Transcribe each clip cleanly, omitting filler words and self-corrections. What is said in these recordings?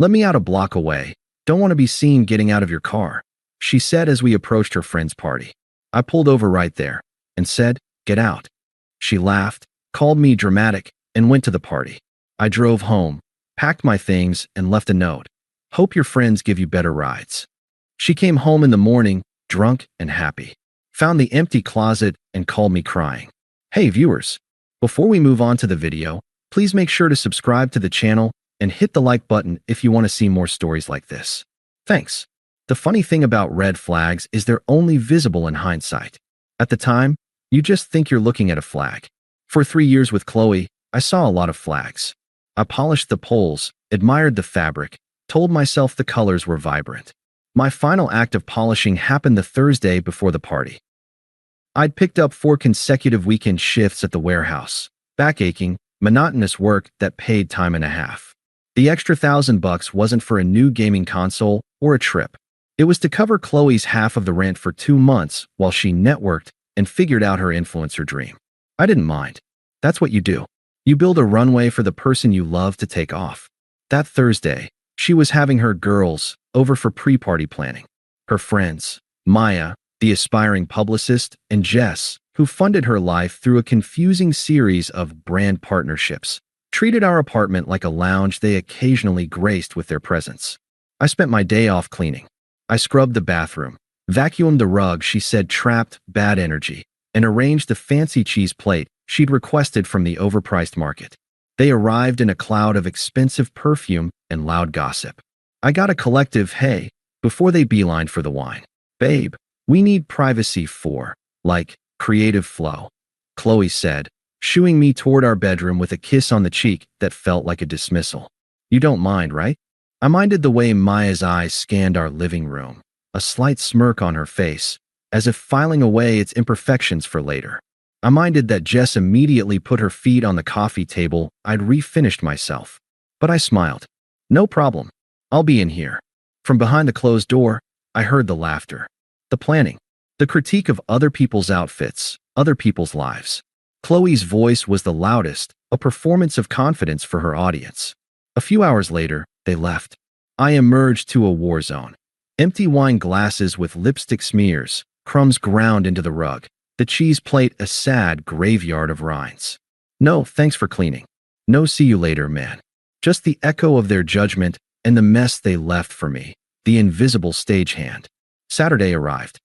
Let me out a block away. Don't want to be seen getting out of your car, she said as we approached her friend's party. I pulled over right there and said, get out. She laughed, called me dramatic, and went to the party. I drove home, packed my things, and left a note. Hope your friends give you better rides. She came home in the morning, drunk and happy. Found the empty closet and called me crying. Hey viewers, before we move on to the video, please make sure to subscribe to the channel and hit the like button if you want to see more stories like this. Thanks. The funny thing about red flags is they're only visible in hindsight. At the time, you just think you're looking at a flag. For 3 years with Qley, I saw a lot of flags. I polished the poles, admired the fabric, told myself the colors were vibrant. My final act of polishing happened the Thursday before the party. I'd picked up 4 consecutive weekend shifts at the warehouse, back-aching, monotonous work that paid time and a half. The extra $1,000 wasn't for a new gaming console or a trip. It was to cover Chloe's half of the rent for 2 months while she networked and figured out her influencer dream. I didn't mind. That's what you do. You build a runway for the person you love to take off. That Thursday, she was having her girls over for pre-party planning. Her friends, Maya, the aspiring publicist, and Jess, who funded her life through a confusing series of brand partnerships, treated our apartment like a lounge they occasionally graced with their presence. I spent my day off cleaning. I scrubbed the bathroom, vacuumed the rug she said trapped bad energy, and arranged the fancy cheese plate she'd requested from the overpriced market. They arrived in a cloud of expensive perfume and loud gossip. I got a collective hey before they beelined for the wine. Babe, we need privacy for, like, creative flow, Qley said, shooing me toward our bedroom with a kiss on the cheek that felt like a dismissal. You don't mind, right? I minded the way Maya's eyes scanned our living room, a slight smirk on her face, as if filing away its imperfections for later. I minded that Jess immediately put her feet on the coffee table. I'd refinished myself. But I smiled. No problem. I'll be in here. From behind the closed door, I heard the laughter, the planning, the critique of other people's outfits, other people's lives. Chloe's voice was the loudest, a performance of confidence for her audience. A few hours later, they left. I emerged to a war zone. Empty wine glasses with lipstick smears, crumbs ground into the rug, the cheese plate a sad graveyard of rinds. No, thanks for cleaning. No see you later, man. Just the echo of their judgment and the mess they left for me, the invisible stagehand. Saturday arrived.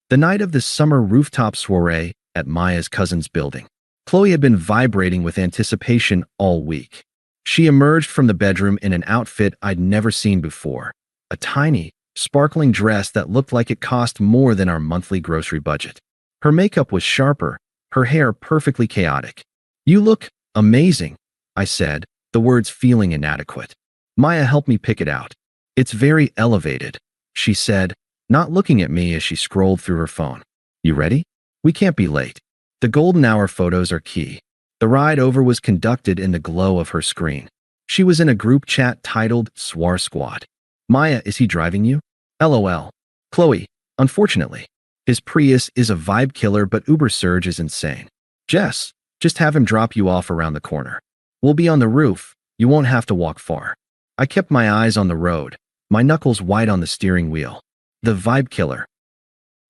The night of the summer rooftop soiree at Maya's cousin's building. Qley had been vibrating with anticipation all week. She emerged from the bedroom in an outfit I'd never seen before, a tiny, sparkling dress that looked like it cost more than our monthly grocery budget. Her makeup was sharper, her hair perfectly chaotic. You look amazing, I said, the words feeling inadequate. Maya helped me pick it out. It's very elevated, she said, not looking at me as she scrolled through her phone. You ready? We can't be late. The golden hour photos are key. The ride over was conducted in the glow of her screen. She was in a group chat titled Swar Squad. Maya, is he driving you? LOL. Qley, unfortunately. His Prius is a vibe killer, but Uber surge is insane. Jess, just have him drop you off around the corner. We'll be on the roof. You won't have to walk far. I kept my eyes on the road, my knuckles white on the steering wheel. The vibe killer.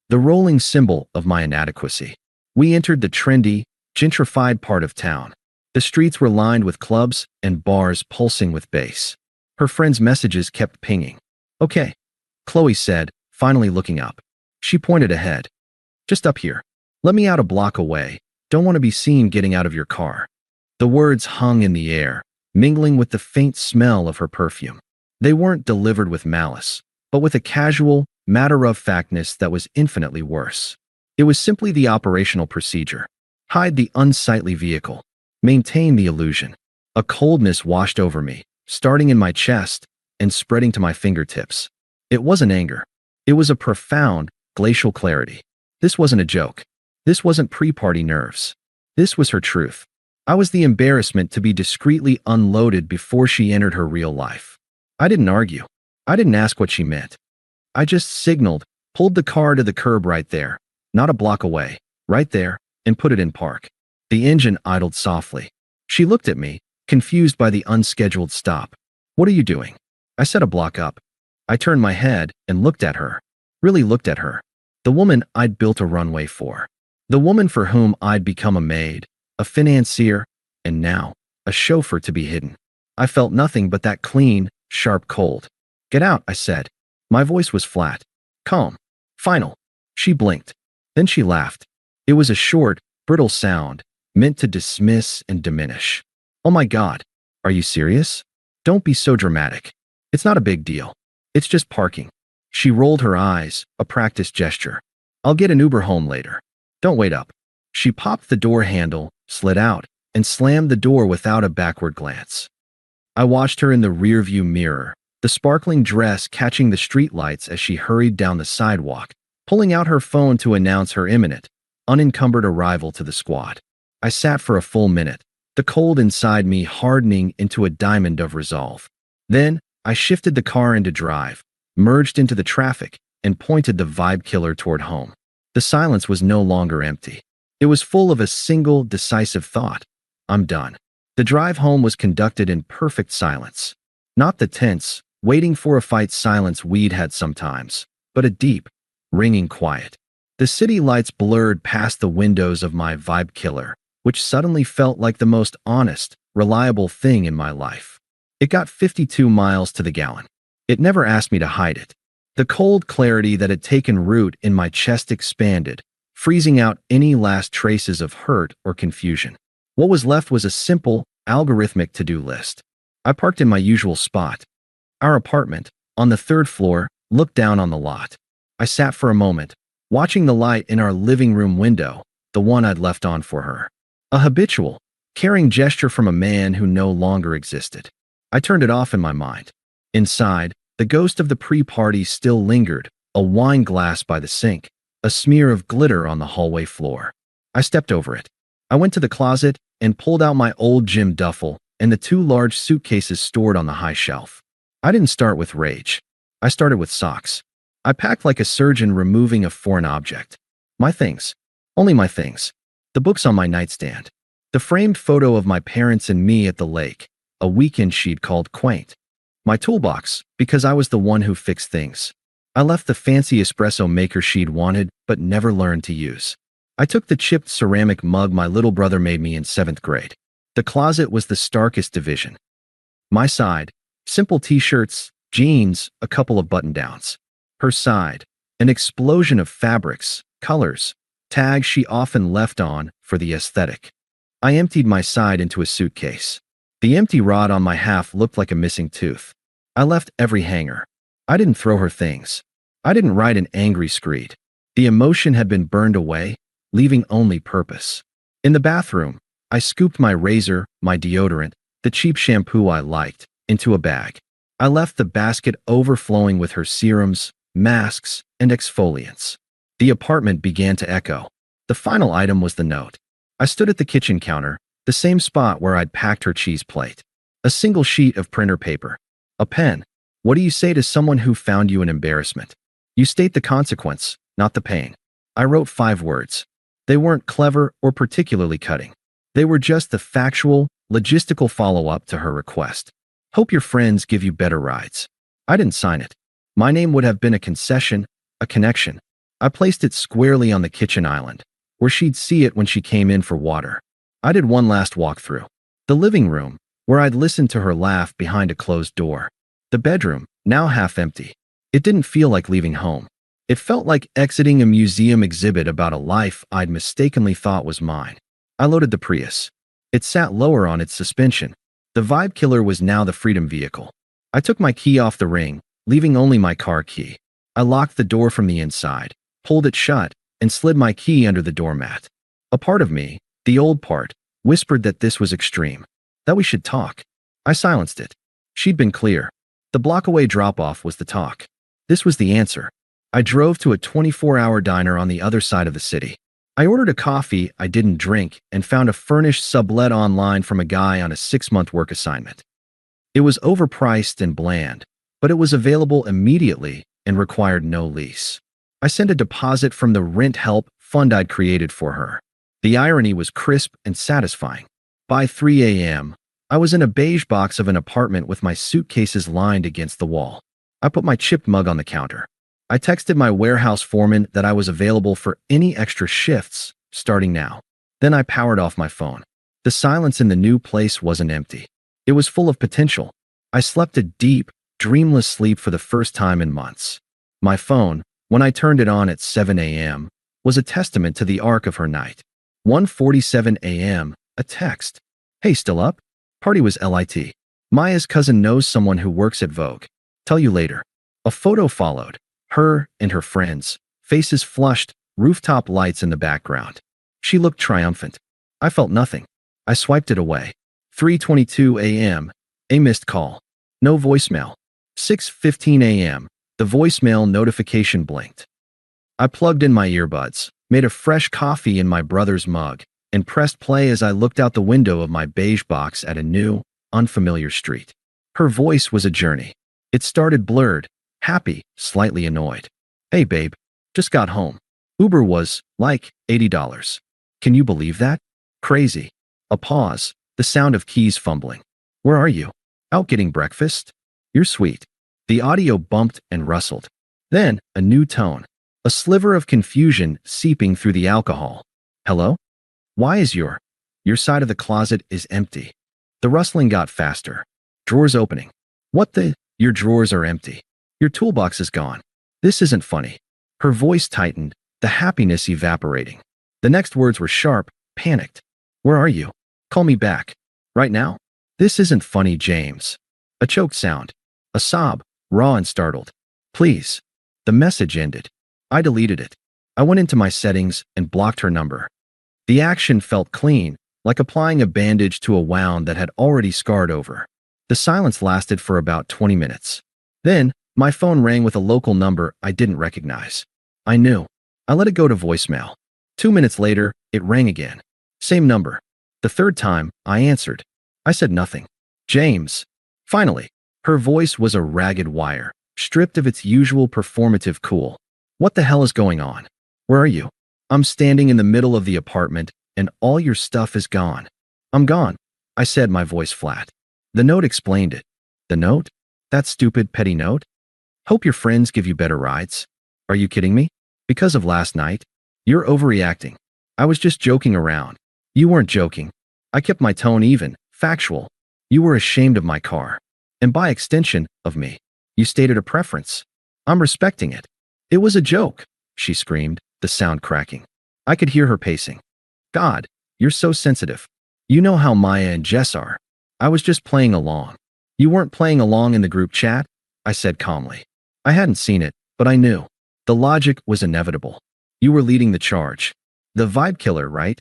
The rolling symbol of my inadequacy. We entered the trendy, gentrified part of town. The streets were lined with clubs and bars pulsing with bass. Her friend's messages kept pinging. Okay, Qley said, finally looking up. She pointed ahead. Just up here. Let me out a block away. Don't want to be seen getting out of your car. The words hung in the air, mingling with the faint smell of her perfume. They weren't delivered with malice, but with a casual, matter-of-factness that was infinitely worse. It was simply the operational procedure. Hide the unsightly vehicle. Maintain the illusion. A coldness washed over me, starting in my chest and spreading to my fingertips. It wasn't anger. It was a profound, glacial clarity. This wasn't a joke. This wasn't pre-party nerves. This was her truth. I was the embarrassment to be discreetly unloaded before she entered her real life. I didn't argue. I didn't ask what she meant. I just signaled, pulled the car to the curb right there, not a block away, right there, and put it in park. The engine idled softly. She looked at me, confused by the unscheduled stop. What are you doing? I said a block up. I turned my head and looked at her. Really looked at her. The woman I'd built a runway for. The woman for whom I'd become a maid, a financier, and now a chauffeur to be hidden. I felt nothing but that clean, sharp cold. Get out, I said. My voice was flat, calm, final. She blinked. Then she laughed. It was a short, brittle sound, meant to dismiss and diminish. Oh my God, are you serious? Don't be so dramatic. It's not a big deal. It's just parking. She rolled her eyes, a practiced gesture. I'll get an Uber home later. Don't wait up. She popped the door handle, slid out, and slammed the door without a backward glance. I watched her in the rearview mirror, the sparkling dress catching the streetlights as she hurried down the sidewalk, pulling out her phone to announce her imminent, unencumbered arrival to the squad. I sat for a full minute, the cold inside me hardening into a diamond of resolve. Then, I shifted the car into drive, merged into the traffic, and pointed the vibe killer toward home. The silence was no longer empty. It was full of a single, decisive thought. I'm done. The drive home was conducted in perfect silence. Not the tense, waiting for a fight silence we'd had sometimes, but a deep, ringing quiet. The city lights blurred past the windows of my vibe killer, which suddenly felt like the most honest, reliable thing in my life. It got 52 miles to the gallon. It never asked me to hide it. The cold clarity that had taken root in my chest expanded, freezing out any last traces of hurt or confusion. What was left was a simple, algorithmic to-do list. I parked in my usual spot. Our apartment, on the 3rd floor, looked down on the lot. I sat for a moment, watching the light in our living room window, the one I'd left on for her. A habitual, caring gesture from a man who no longer existed. I turned it off in my mind. Inside, the ghost of the pre-party still lingered, a wine glass by the sink, a smear of glitter on the hallway floor. I stepped over it. I went to the closet and pulled out my old gym duffel and the 2 large suitcases stored on the high shelf. I didn't start with rage. I started with socks. I packed like a surgeon removing a foreign object. My things. Only my things. The books on my nightstand. The framed photo of my parents and me at the lake, a weekend she'd called quaint. My toolbox, because I was the one who fixed things. I left the fancy espresso maker she'd wanted but never learned to use. I took the chipped ceramic mug my little brother made me in 7th grade. The closet was the starkest division. My side, simple t-shirts, jeans, a couple of button-downs. Her side, an explosion of fabrics, colors, tags she often left on for the aesthetic. I emptied my side into a suitcase. The empty rod on my half looked like a missing tooth. I left every hanger. I didn't throw her things. I didn't write an angry screed. The emotion had been burned away, leaving only purpose. In the bathroom, I scooped my razor, my deodorant, the cheap shampoo I liked, into a bag. I left the basket overflowing with her serums, masks, and exfoliants. The apartment began to echo. The final item was the note. I stood at the kitchen counter, the same spot where I'd packed her cheese plate. A single sheet of printer paper. A pen. What do you say to someone who found you an embarrassment? You state the consequence, not the pain. I wrote 5 words. They weren't clever or particularly cutting. They were just the factual, logistical follow-up to her request. Hope your friends give you better rides. I didn't sign it. My name would have been a concession, a connection. I placed it squarely on the kitchen island, where she'd see it when she came in for water. I did one last walkthrough. The living room, where I'd listened to her laugh behind a closed door. The bedroom, now half empty. It didn't feel like leaving home. It felt like exiting a museum exhibit about a life I'd mistakenly thought was mine. I loaded the Prius. It sat lower on its suspension. The vibe killer was now the freedom vehicle. I took my key off the ring, leaving only my car key. I locked the door from the inside, pulled it shut, and slid my key under the doormat. A part of me, the old part, whispered that this was extreme, that we should talk. I silenced it. She'd been clear. The block-away drop-off was the talk. This was the answer. I drove to a 24-hour diner on the other side of the city. I ordered a coffee I didn't drink and found a furnished sublet online from a guy on a 6-month work assignment. It was overpriced and bland, but it was available immediately and required no lease. I sent a deposit from the rent help fund I'd created for her. The irony was crisp and satisfying. By 3 a.m., I was in a beige box of an apartment with my suitcases lined against the wall. I put my chipped mug on the counter. I texted my warehouse foreman that I was available for any extra shifts starting now. Then I powered off my phone. The silence in the new place wasn't empty. It was full of potential. I slept a deep, dreamless sleep for the first time in months. My phone, when I turned it on at 7 a.m., was a testament to the arc of her night. 1:47 a.m., a text. Hey, still up? Party was lit. Maya's cousin knows someone who works at Vogue. Tell you later. A photo followed. Her and her friends, faces flushed, rooftop lights in the background. She looked triumphant. I felt nothing. I swiped it away. 3:22 a.m., a missed call. No voicemail. 6:15 a.m., the voicemail notification blinked. I plugged in my earbuds, made a fresh coffee in my brother's mug, and pressed play as I looked out the window of my beige box at a new, unfamiliar street. Her voice was a journey. It started blurred, happy, slightly annoyed. Hey babe, just got home. Uber was, like, $80. Can you believe that? Crazy. A pause, the sound of keys fumbling. Where are you? Out getting breakfast? You're sweet. The audio bumped and rustled. Then, a new tone. A sliver of confusion seeping through the alcohol. Hello? Why is your side of the closet is empty? The rustling got faster. Drawers opening. What the? Your drawers are empty. Your toolbox is gone. This isn't funny. Her voice tightened, the happiness evaporating. The next words were sharp, panicked. Where are you? Call me back. Right now? This isn't funny, James. A choked sound. A sob, raw and startled. Please. The message ended. I deleted it. I went into my settings and blocked her number. The action felt clean, like applying a bandage to a wound that had already scarred over. The silence lasted for about 20 minutes. Then, my phone rang with a local number I didn't recognize. I knew. I let it go to voicemail. 2 minutes later, it rang again. Same number. The third time, I answered. I said nothing. James. Finally, her voice was a ragged wire, stripped of its usual performative cool. What the hell is going on? Where are you? I'm standing in the middle of the apartment, and all your stuff is gone. I'm gone, I said, my voice flat. The note explained it. The note? That stupid, petty note? Hope your friends give you better rides. Are you kidding me? Because of last night? You're overreacting. I was just joking around. You weren't joking. I kept my tone even, factual. You were ashamed of my car. And by extension, of me. You stated a preference. I'm respecting it. It was a joke, she screamed, the sound cracking. I could hear her pacing. God, you're so sensitive. You know how Maya and Jess are. I was just playing along. You weren't playing along in the group chat? I said calmly. I hadn't seen it, but I knew. The logic was inevitable. You were leading the charge. The vibe killer, right?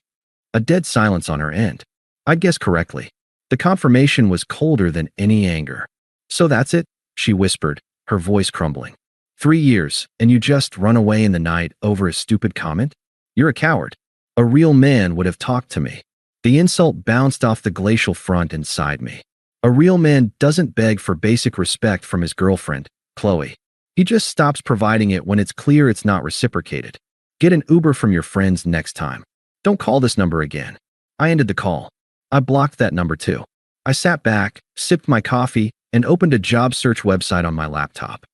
A dead silence on her end. I'd guessed correctly. The confirmation was colder than any anger. So that's it, she whispered, her voice crumbling. 3 years, and you just run away in the night over a stupid comment? You're a coward. A real man would have talked to me. The insult bounced off the glacial front inside me. A real man doesn't beg for basic respect from his girlfriend, Qley. He just stops providing it when it's clear it's not reciprocated. Get an Uber from your friends next time. Don't call this number again. I ended the call. I blocked that number too. I sat back, sipped my coffee, and opened a job search website on my laptop.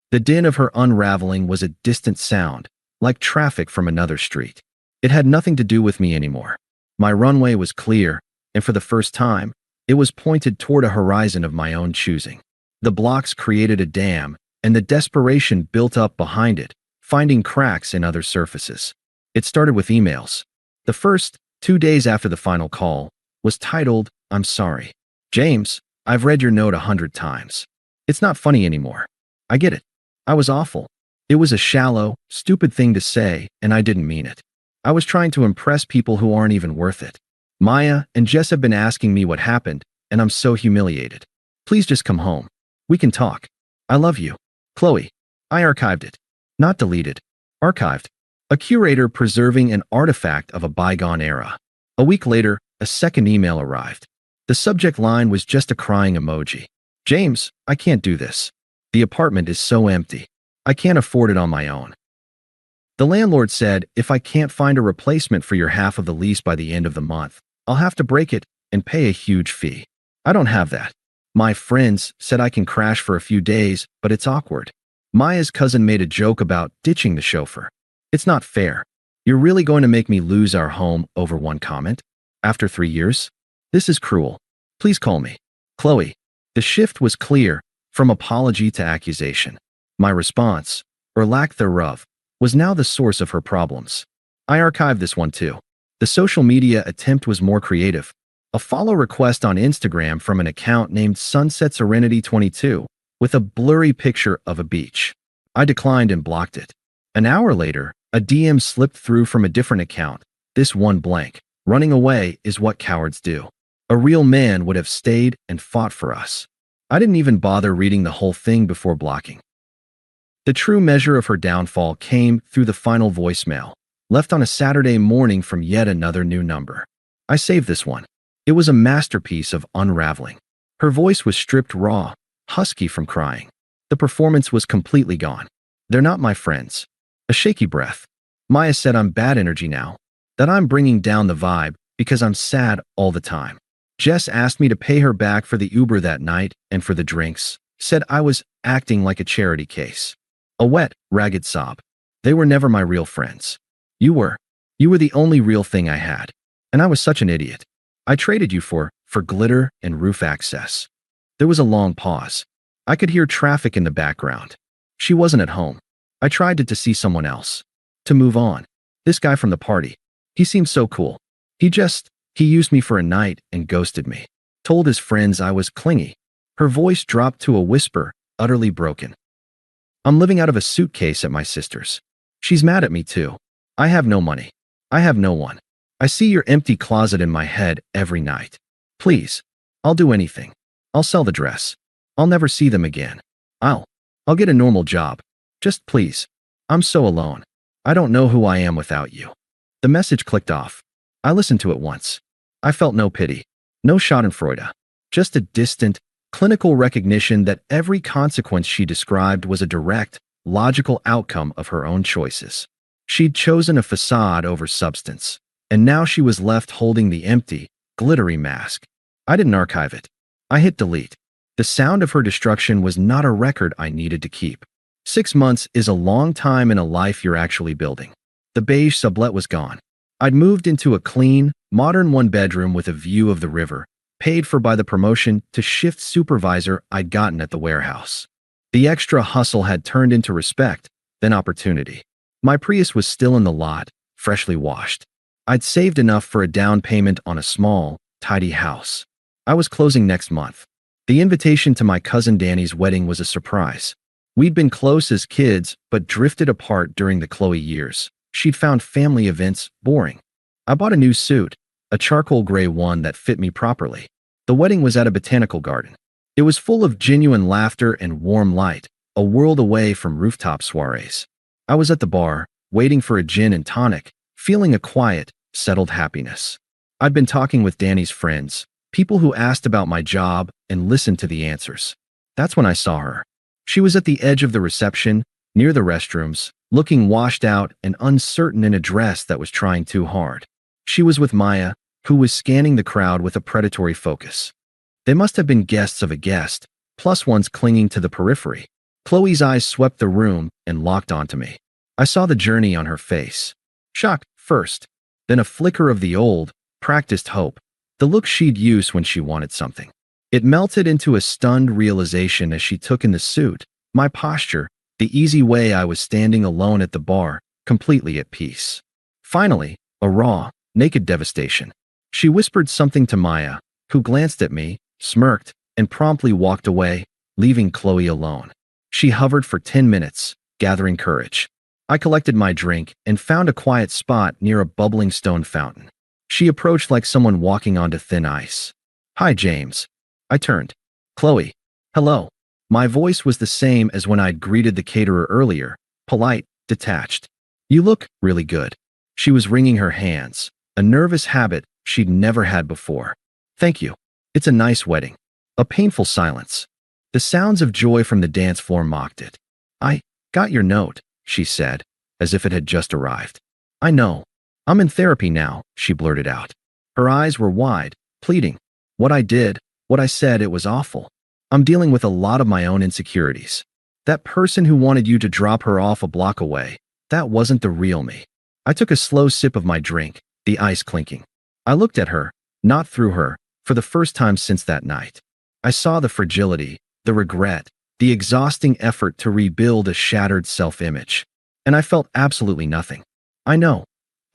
The din of her unraveling was a distant sound, like traffic from another street. It had nothing to do with me anymore. My runway was clear, and for the first time, it was pointed toward a horizon of my own choosing. The blocks created a dam, and the desperation built up behind it, finding cracks in other surfaces. It started with emails. The first, 2 days after the final call, was titled, I'm sorry. James, I've read your note 100 times. It's not funny anymore. I get it. I was awful. It was a shallow, stupid thing to say, and I didn't mean it. I was trying to impress people who aren't even worth it. Maya and Jess have been asking me what happened, and I'm so humiliated. Please just come home. We can talk. I love you. Qley. I archived it. Not deleted. Archived. A curator preserving an artifact of a bygone era. A week later, a second email arrived. The subject line was just a crying emoji. James, I can't do this. The apartment is so empty. I can't afford it on my own. The landlord said, if I can't find a replacement for your half of the lease by the end of the month, I'll have to break it, and pay a huge fee. I don't have that. My friends said I can crash for a few days, but it's awkward. Maya's cousin made a joke about ditching the chauffeur. It's not fair. You're really going to make me lose our home over one comment? After 3 years? This is cruel. Please call me. Qley. The shift was clear, from apology to accusation. My response, or lack thereof, was now the source of her problems. I archived this one too. The social media attempt was more creative. A follow request on Instagram from an account named Sunset Serenity 22 with a blurry picture of a beach. I declined and blocked it. An hour later, a DM slipped through from a different account. This one blank. Running away is what cowards do. A real man would have stayed and fought for us. I didn't even bother reading the whole thing before blocking. The true measure of her downfall came through the final voicemail, left on a Saturday morning from yet another new number. I saved this one. It was a masterpiece of unraveling. Her voice was stripped raw, husky from crying. The performance was completely gone. They're not my friends. A shaky breath. Maya said I'm bad energy now, that I'm bringing down the vibe because I'm sad all the time. Jess asked me to pay her back for the Uber that night and for the drinks, said I was acting like a charity case. A wet, ragged sob. They were never my real friends. You were. You were the only real thing I had. And I was such an idiot. I traded you for glitter and roof access. There was a long pause. I could hear traffic in the background. She wasn't at home. I tried to see someone else. To move on. This guy from the party. He seemed so cool. He used me for a night and ghosted me. Told his friends I was clingy. Her voice dropped to a whisper, utterly broken. I'm living out of a suitcase at my sister's. She's mad at me too. I have no money. I have no one. I see your empty closet in my head every night. Please. I'll do anything. I'll sell the dress. I'll never see them again. I'll get a normal job. Just please. I'm so alone. I don't know who I am without you. The message clicked off. I listened to it once. I felt no pity. No schadenfreude. Just a distant, clinical recognition that every consequence she described was a direct, logical outcome of her own choices. She'd chosen a facade over substance, and now she was left holding the empty, glittery mask. I didn't archive it. I hit delete. The sound of her destruction was not a record I needed to keep. 6 months is a long time in a life you're actually building. The beige sublet was gone. I'd moved into a clean, modern one-bedroom with a view of the river, paid for by the promotion to shift supervisor I'd gotten at the warehouse. The extra hustle had turned into respect, then opportunity. My Prius was still in the lot, freshly washed. I'd saved enough for a down payment on a small, tidy house. I was closing next month. The invitation to my cousin Danny's wedding was a surprise. We'd been close as kids, but drifted apart during the Qley years. She'd found family events boring. I bought a new suit, a charcoal gray one that fit me properly. The wedding was at a botanical garden. It was full of genuine laughter and warm light, a world away from rooftop soirees. I was at the bar, waiting for a gin and tonic, feeling a quiet, settled happiness. I'd been talking with Danny's friends, people who asked about my job and listened to the answers. That's when I saw her. She was at the edge of the reception, near the restrooms, looking washed out and uncertain in a dress that was trying too hard. She was with Maya, who was scanning the crowd with a predatory focus. They must have been guests of a guest, plus ones clinging to the periphery. Qley's eyes swept the room and locked onto me. I saw the journey on her face. Shock first, then a flicker of the old, practiced hope, the look she'd use when she wanted something. It melted into a stunned realization as she took in the suit, my posture, the easy way I was standing alone at the bar, completely at peace. Finally, a raw, naked devastation. She whispered something to Maya, who glanced at me, smirked, and promptly walked away, leaving Qley alone. She hovered for 10 minutes, gathering courage. I collected my drink and found a quiet spot near a bubbling stone fountain. She approached like someone walking onto thin ice. Hi, James. I turned. Qley. Hello. My voice was the same as when I'd greeted the caterer earlier, polite, detached. You look really good. She was wringing her hands, a nervous habit she'd never had before. Thank you. It's a nice wedding. A painful silence. The sounds of joy from the dance floor mocked it. I got your note, she said, as if it had just arrived. I know. I'm in therapy now, she blurted out. Her eyes were wide, pleading. What I did, what I said, it was awful. I'm dealing with a lot of my own insecurities. That person who wanted you to drop her off a block away, that wasn't the real me. I took a slow sip of my drink, the ice clinking. I looked at her, not through her, for the first time since that night. I saw the fragility, the regret, the exhausting effort to rebuild a shattered self-image. And I felt absolutely nothing. I know.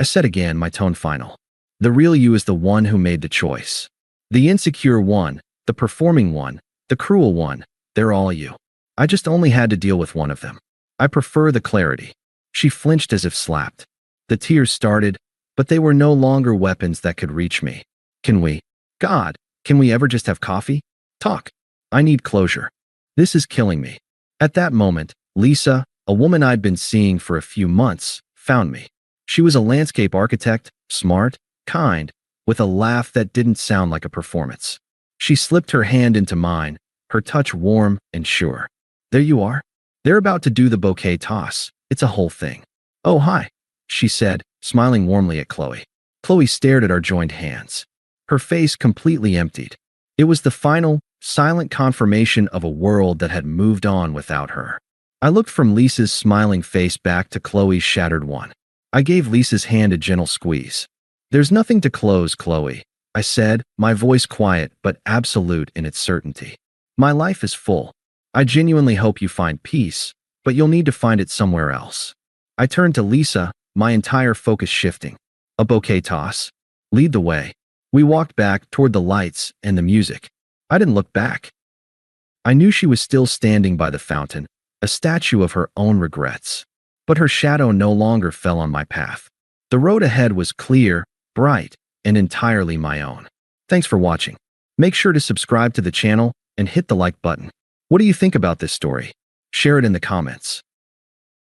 I said again, my tone final. The real you is the one who made the choice. The insecure one, the performing one, the cruel one, they're all you. I just only had to deal with one of them. I prefer the clarity. She flinched as if slapped. The tears started, but they were no longer weapons that could reach me. Can we ever just have coffee? Talk. I need closure. This is killing me. At that moment, Lisa, a woman I'd been seeing for a few months, found me. She was a landscape architect, smart, kind, with a laugh that didn't sound like a performance. She slipped her hand into mine, her touch warm and sure. There you are. They're about to do the bouquet toss. It's a whole thing. Oh, hi, she said, smiling warmly at Qley. Qley stared at our joined hands. Her face completely emptied. It was the final, silent confirmation of a world that had moved on without her. I looked from Lisa's smiling face back to Qley's shattered one. I gave Lisa's hand a gentle squeeze. There's nothing to close, Qley, I said, my voice quiet but absolute in its certainty. My life is full. I genuinely hope you find peace, but you'll need to find it somewhere else. I turned to Lisa, my entire focus shifting. A bouquet toss? Lead the way. We walked back toward the lights and the music. I didn't look back. I knew she was still standing by the fountain, a statue of her own regrets. But her shadow no longer fell on my path. The road ahead was clear, bright, and entirely my own. Thanks for watching. Make sure to subscribe to the channel and hit the like button. What do you think about this story? Share it in the comments.